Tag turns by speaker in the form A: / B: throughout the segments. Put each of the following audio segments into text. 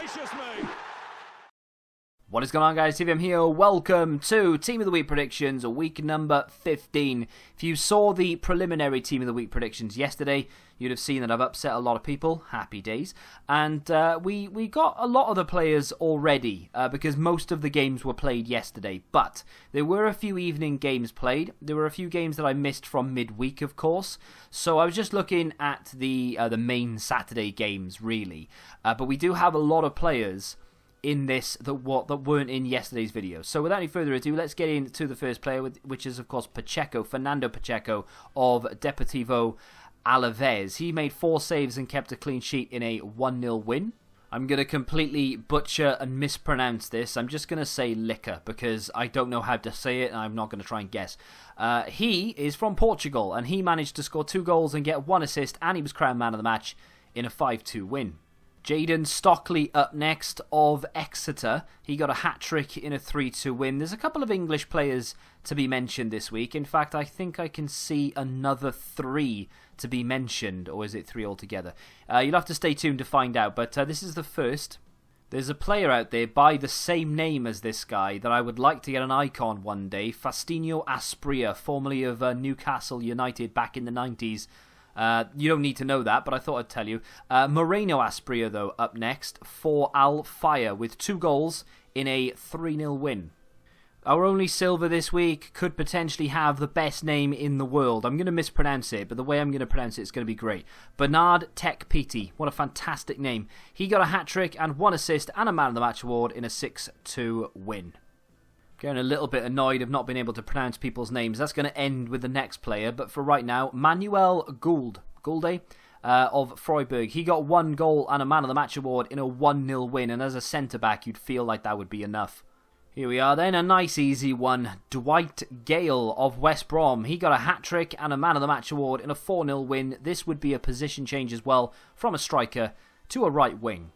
A: Gracious me!
B: What is going on, guys? TVM here. Welcome to Team of the Week predictions, week number 15. If you saw the preliminary Team of the Week predictions yesterday, you'd have seen that I've upset a lot of people. Happy days. And we got a lot of the players already because most of the games were played yesterday. But there were a few evening games played. There were a few games that I missed from midweek, of course. So I was just looking at the main Saturday games, really. But we do have a lot of players in this that weren't in yesterday's video. So without any further ado, let's get into the first player, which is of course Pacheco, Fernando Pacheco of Deportivo Alaves. He made 4 saves and kept a clean sheet in a 1-0 win. I'm going to completely butcher and mispronounce this. I'm just going to say Liquor because I don't know how to say it and I'm not going to try and guess. He is from Portugal and he managed to score 2 goals and get 1 assist, and he was crowned man of the match in a 5-2 win. Jaden Stockley up next of Exeter. He got a hat-trick in a 3-2 win. There's a couple of English players to be mentioned this week. In fact, I think I can see another 3 to be mentioned. Or is it 3 altogether? You'll have to stay tuned to find out. But this is the first. There's a player out there by the same name as this guy that I would like to get an icon one day. Faustino Asprilla, formerly of Newcastle United back in the 90s. You don't need to know that, but I thought I'd tell you. Moreno Asprilla, though, up next for Al Fire with 2 goals in a 3-0 win. Our only silver this week could potentially have the best name in the world. I'm going to mispronounce it, but the way I'm going to pronounce it is going to be great. Bernard Tekpiti. What a fantastic name. He got a hat-trick and 1 assist and a Man of the Match award in a 6-2 win. Getting a little bit annoyed of not being able to pronounce people's names. That's going to end with the next player. But for right now, Manuel Goulde of Freiburg. He got 1 goal and a Man of the Match award in a 1-0 win. And as a centre-back, you'd feel like that would be enough. Here we are then, a nice easy one. Dwight Gale of West Brom. He got a hat-trick and a Man of the Match award in a 4-0 win. This would be a position change as well from a striker to a right wing.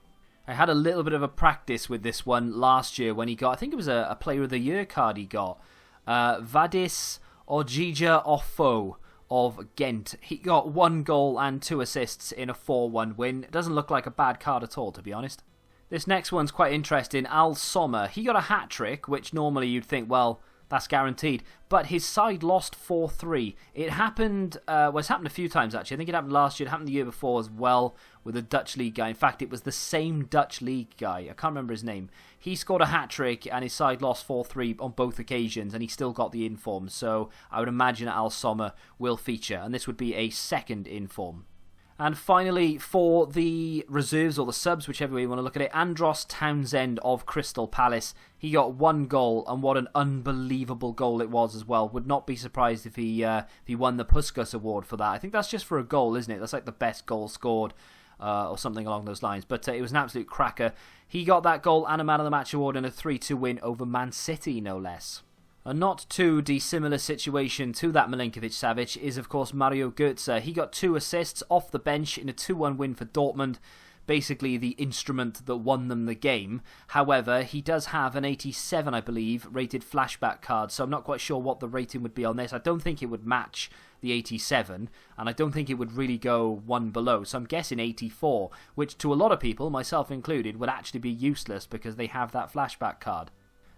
B: I had a little bit of a practice with this one last year when he got, I think it was a Player of the Year card he got. Vadis Ojija Offo of Ghent. He got 1 goal and 2 assists in a 4-1 win. It doesn't look like a bad card at all, to be honest. This next one's quite interesting. Al Sommer. He got a hat-trick, which normally you'd think, well, that's guaranteed. But his side lost 4-3. It happened, it's happened a few times actually. I think it happened last year, it happened the year before as well with a Dutch league guy. In fact, it was the same Dutch league guy. I can't remember his name. He scored a hat-trick and his side lost 4-3 on both occasions and he still got the inform. So I would imagine that Al Sommer will feature and this would be a second inform. And finally, for the reserves or the subs, whichever way you want to look at it, Andros Townsend of Crystal Palace. He got 1 goal, and what an unbelievable goal it was as well. Would not be surprised if he won the Puskas Award for that. I think that's just for a goal, isn't it? That's like the best goal scored or something along those lines. But it was an absolute cracker. He got that goal and a Man of the Match award in a 3-2 win over Man City, no less. A not too dissimilar situation to that Milinkovic-Savic is, of course, Mario Götze. He got 2 assists off the bench in a 2-1 win for Dortmund, basically the instrument that won them the game. However, he does have an 87, I believe, rated flashback card, so I'm not quite sure what the rating would be on this. I don't think it would match the 87, and I don't think it would really go one below, so I'm guessing 84, which to a lot of people, myself included, would actually be useless because they have that flashback card.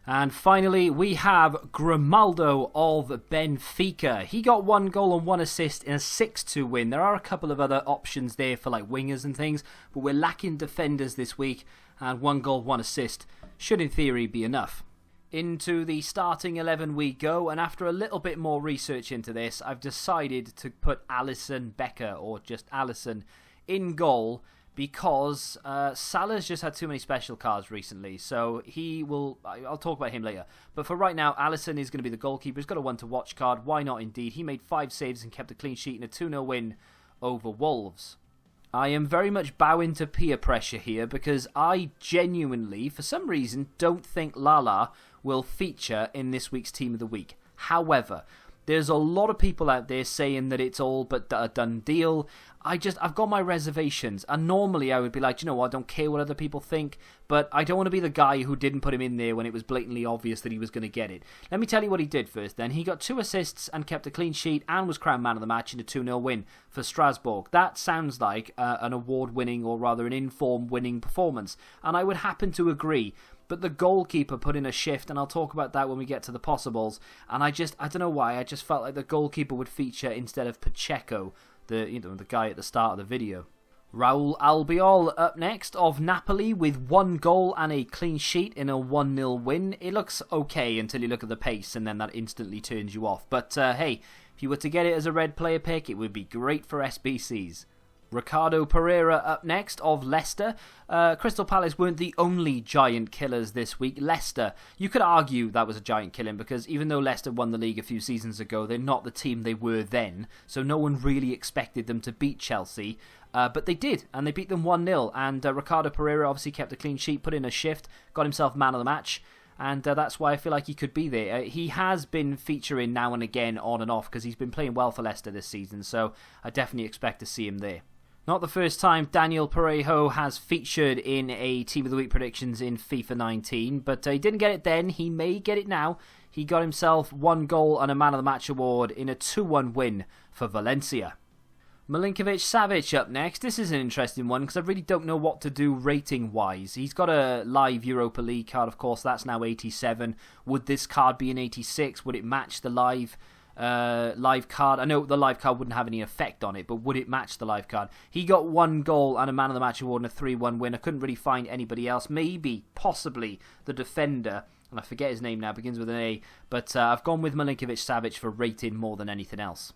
B: And finally, we have Grimaldo of Benfica. He got 1 goal and 1 assist in a 6-2 win. There are a couple of other options there for like wingers and things, but we're lacking defenders this week, and 1 goal, 1 assist should in theory be enough. Into the starting 11 we go, and after a little bit more research into this, I've decided to put Alisson Becker, or just Alisson, in goal, because Salah's just had too many special cards recently, so I'll talk about him later. But for right now, Alisson is going to be the goalkeeper. He's got a 1-to-watch card. Why not indeed? He made 5 saves and kept a clean sheet in a 2-0 win over Wolves. I am very much bowing to peer pressure here because I genuinely, for some reason, don't think Lala will feature in this week's Team of the Week. However, There's a lot of people out there saying that it's all but a done deal. I've got my reservations, and normally I would be like, you know what, I don't care what other people think, but I don't want to be the guy who didn't put him in there when it was blatantly obvious that he was going to get it. Let me tell you what he did first then. He got 2 assists and kept a clean sheet and was crowned man of the match in a 2-0 win for Strasbourg. That sounds like an award-winning, or rather an in-form winning performance, and I would happen to agree. But the goalkeeper put in a shift, and I'll talk about that when we get to the possibles. And I don't know why, I just felt like the goalkeeper would feature instead of Pacheco, the guy at the start of the video. Raul Albiol up next of Napoli with 1 goal and a clean sheet in a 1-0 win. It looks okay until you look at the pace, and then that instantly turns you off. But hey, if you were to get it as a red player pick, it would be great for SBCs. Ricardo Pereira up next of Leicester. Crystal Palace weren't the only giant killers this week. Leicester, you could argue that was a giant killing, because even though Leicester won the league a few seasons ago, they're not the team they were then, so no one really expected them to beat Chelsea. But they did, and they beat them 1-0, and Ricardo Pereira obviously kept a clean sheet, put in a shift, got himself man of the match, and that's why I feel like he could be there. He has been featuring now and again on and off, because he's been playing well for Leicester this season, so I definitely expect to see him there. Not the first time Daniel Parejo has featured in a Team of the Week predictions in FIFA 19, but he didn't get it then. He may get it now. He got himself 1 goal and a Man of the Match award in a 2-1 win for Valencia. Milinkovic-Savic up next. This is an interesting one because I really don't know what to do rating-wise. He's got a live Europa League card, of course. That's now 87. Would this card be an 86? Would it match the live card? I know the live card wouldn't have any effect on it, but would it match the live card? He got 1 goal and a Man of the Match award and a 3-1 win. I couldn't really find anybody else. Maybe, possibly, the defender, and I forget his name now, begins with an A, but I've gone with Milinkovic-Savic for rating more than anything else.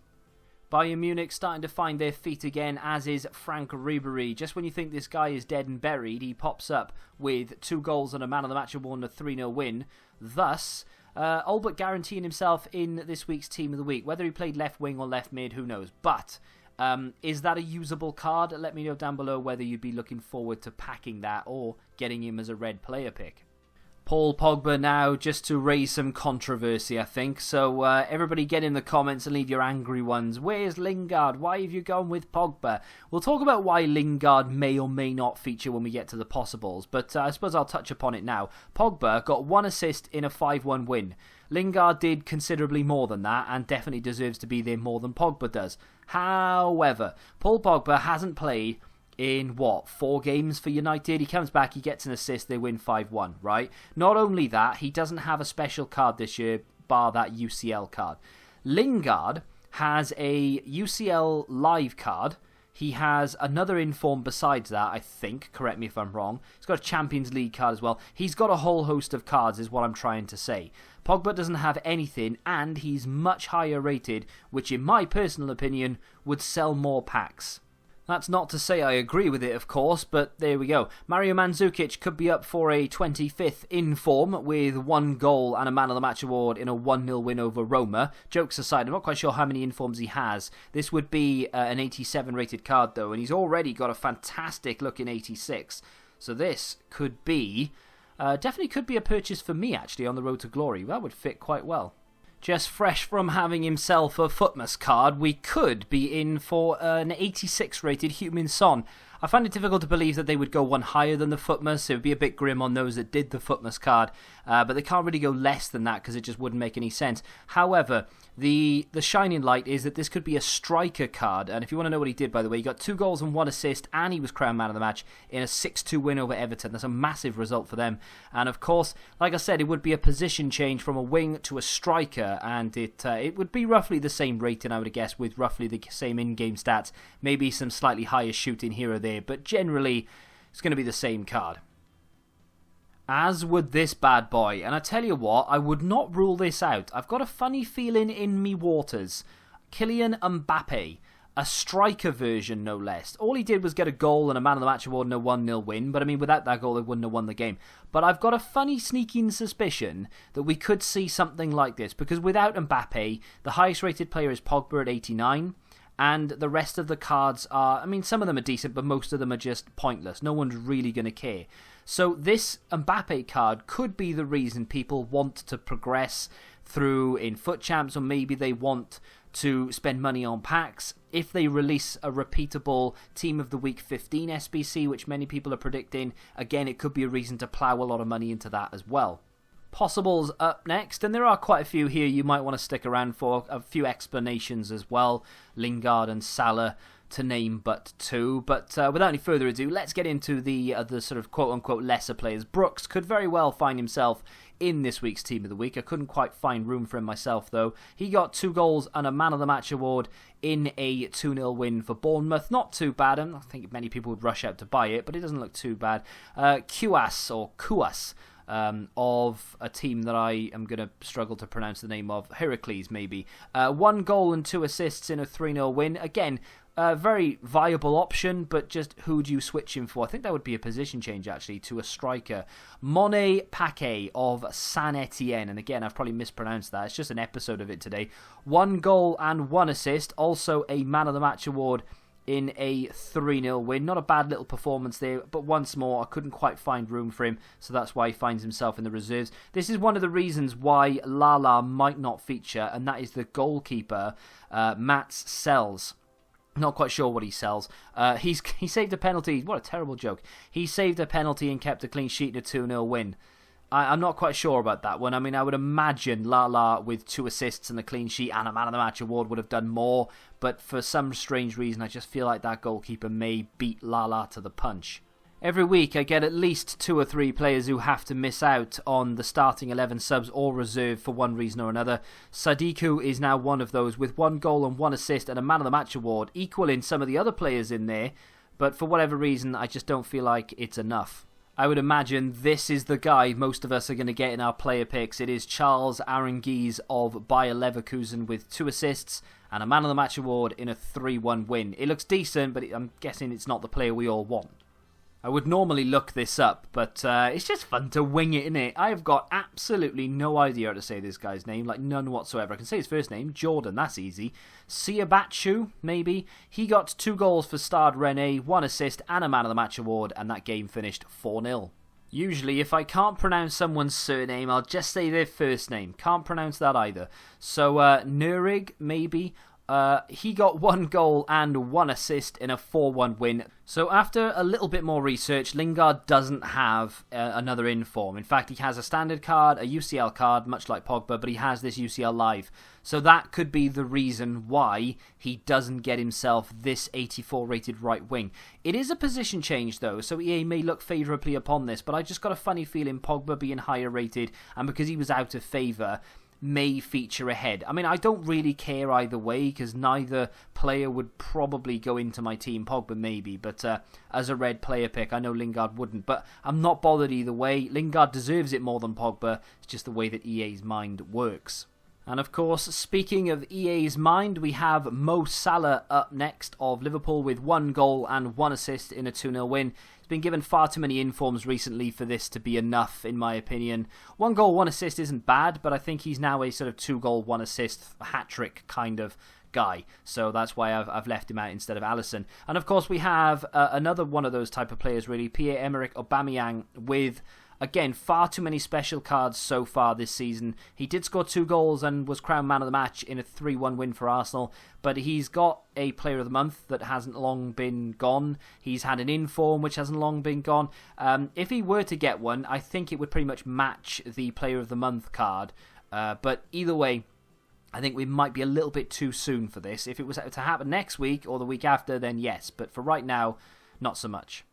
B: Bayern Munich starting to find their feet again, as is Frank Ribery. Just when you think this guy is dead and buried, he pops up with 2 goals and a Man of the Match award and a 3-0 win. Thus, all but guaranteeing himself in this week's Team of the Week. Whether he played left wing or left mid, who knows. But is that a usable card? Let me know down below whether you'd be looking forward to packing that or getting him as a red player pick. Paul Pogba now, just to raise some controversy, I think. So everybody get in the comments and leave your angry ones. Where's Lingard? Why have you gone with Pogba? We'll talk about why Lingard may or may not feature when we get to the possibles, but I suppose I'll touch upon it now. Pogba got 1 assist in a 5-1 win. Lingard did considerably more than that and definitely deserves to be there more than Pogba does. However, Paul Pogba hasn't played in 4 games for United. He comes back, he gets an assist, they win 5-1, right? Not only that, he doesn't have a special card this year, bar that UCL card. Lingard has a UCL live card. He has another inform besides that, I think. Correct me if I'm wrong. He's got a Champions League card as well. He's got a whole host of cards is what I'm trying to say. Pogba doesn't have anything, and he's much higher rated, which in my personal opinion would sell more packs. That's not to say I agree with it, of course, but there we go. Mario Mandzukic could be up for a 25th in form with 1 goal and a Man of the Match award in a 1-0 win over Roma. Jokes aside, I'm not quite sure how many informs he has. This would be an 87 rated card though, and he's already got a fantastic looking 86. So this could be, definitely could be a purchase for me actually on the road to glory. That would fit quite well. Just fresh from having himself a Footmas card, we could be in for an 86 rated Heung-min Son. I find it difficult to believe that they would go one higher than the Footmas. It would be a bit grim on those that did the Footmas card, but they can't really go less than that because it just wouldn't make any sense. However, the shining light is that this could be a striker card, and if you want to know what he did, by the way, he got 2 goals and 1 assist, and he was crowned man of the match in a 6-2 win over Everton. That's a massive result for them, and of course, like I said, it would be a position change from a wing to a striker, and it would be roughly the same rating, I would guess, with roughly the same in-game stats, maybe some slightly higher shooting here or there, but generally, it's going to be the same card. As would this bad boy, and I tell you what, I would not rule this out. I've got a funny feeling in me waters. Kylian Mbappe, a striker version no less. All he did was get a goal and a Man of the Match award and a 1-0 win, but I mean without that goal they wouldn't have won the game. But I've got a funny sneaking suspicion that we could see something like this, because without Mbappe, the highest rated player is Pogba at 89, and the rest of the cards are, I mean some of them are decent, but most of them are just pointless. No one's really going to care. So this Mbappe card could be the reason people want to progress through in Foot Champs, or maybe they want to spend money on packs. If they release a repeatable Team of the Week 15 SBC, which many people are predicting, again, it could be a reason to plough a lot of money into that as well. Possibles up next, and there are quite a few here you might want to stick around for, a few explanations as well. Lingard and Salah, to name but two. But without any further ado, let's get into the sort of quote-unquote lesser players. Brooks could very well find himself in this week's Team of the Week. I couldn't quite find room for him myself, though. He got 2 goals and a Man of the Match award in a 2-0 win for Bournemouth. Not too bad. I think many people would rush out to buy it, but it doesn't look too bad. Kuas, of a team that I am going to struggle to pronounce the name of, Heracles maybe. 1 goal and 2 assists in a 3-0 win. Again, a very viable option, but just who do you switch him for? I think that would be a position change, actually, to a striker. Monet Paquet of Saint Etienne, and again, I've probably mispronounced that. It's just an episode of it today. 1 goal and 1 assist, also a Man of the Match award in a 3-0 win. Not a bad little performance there, but once more, I couldn't quite find room for him, so that's why he finds himself in the reserves. This is one of the reasons why Lala might not feature, and that is the goalkeeper, Mats Sells. Not quite sure what he sells. He saved a penalty. What a terrible joke. He saved a penalty and kept a clean sheet in a 2-0 win. I'm not quite sure about that one. I mean, I would imagine Lala with 2 assists and a clean sheet and a Man of the Match award would have done more, but for some strange reason, I just feel like that goalkeeper may beat Lala to the punch. Every week I get at least 2 or 3 players who have to miss out on the starting 11 subs or reserve for one reason or another. Sadiku is now one of those, with 1 goal and 1 assist and a Man of the Match award, equaling some of the other players in there, but for whatever reason I just don't feel like it's enough. I would imagine this is the guy most of us are going to get in our player picks. It is Charles Aranguiz of Bayer Leverkusen with 2 assists and a Man of the Match award in a 3-1 win. It looks decent, but I'm guessing it's not the player we all want. I would normally look this up, but it's just fun to wing it, innit? I have got absolutely no idea how to say this guy's name, like none whatsoever. I can say his first name, Jordan, that's easy. Siabachu, maybe. He got 2 goals for Stade Rennais, 1 assist and a Man of the Match award, and that game finished 4-0. Usually, if I can't pronounce someone's surname, I'll just say their first name. Can't pronounce that either. So, Nurig, maybe. He got 1 goal and 1 assist in a 4-1 win. So after a little bit more research, Lingard doesn't have another inform. In fact, he has a standard card, a UCL card, much like Pogba, but he has this UCL Live. So that could be the reason why he doesn't get himself this 84 rated right wing. It is a position change though, so EA may look favourably upon this, but I just got a funny feeling Pogba being higher rated, and because he was out of favour, may feature ahead. I mean, I don't really care either way, because neither player would probably go into my team. Pogba maybe, but as a red player pick, I know Lingard wouldn't, but I'm not bothered either way. Lingard deserves it more than Pogba. It's just the way that EA's mind works. And of course, speaking of EA's mind, we have Mo Salah up next of Liverpool with 1 goal and 1 assist in a 2-0 win. He's been given far too many informs recently for this to be enough, in my opinion. 1 goal, 1 assist isn't bad, but I think he's now a sort of 2 goal, 1 assist hat-trick kind of guy. So that's why I've left him out instead of Alisson. And of course, we have another one of those type of players, really, Pierre-Emerick Aubameyang, with, again, far too many special cards so far this season. He did score 2 goals and was crowned man of the match in a 3-1 win for Arsenal, but he's got a player of the month that hasn't long been gone. He's had an inform which hasn't long been gone. If he were to get one, I think it would pretty much match the player of the month card. But either way, I think we might be a little bit too soon for this. If it was to happen next week or the week after, then yes. But for right now, not so much.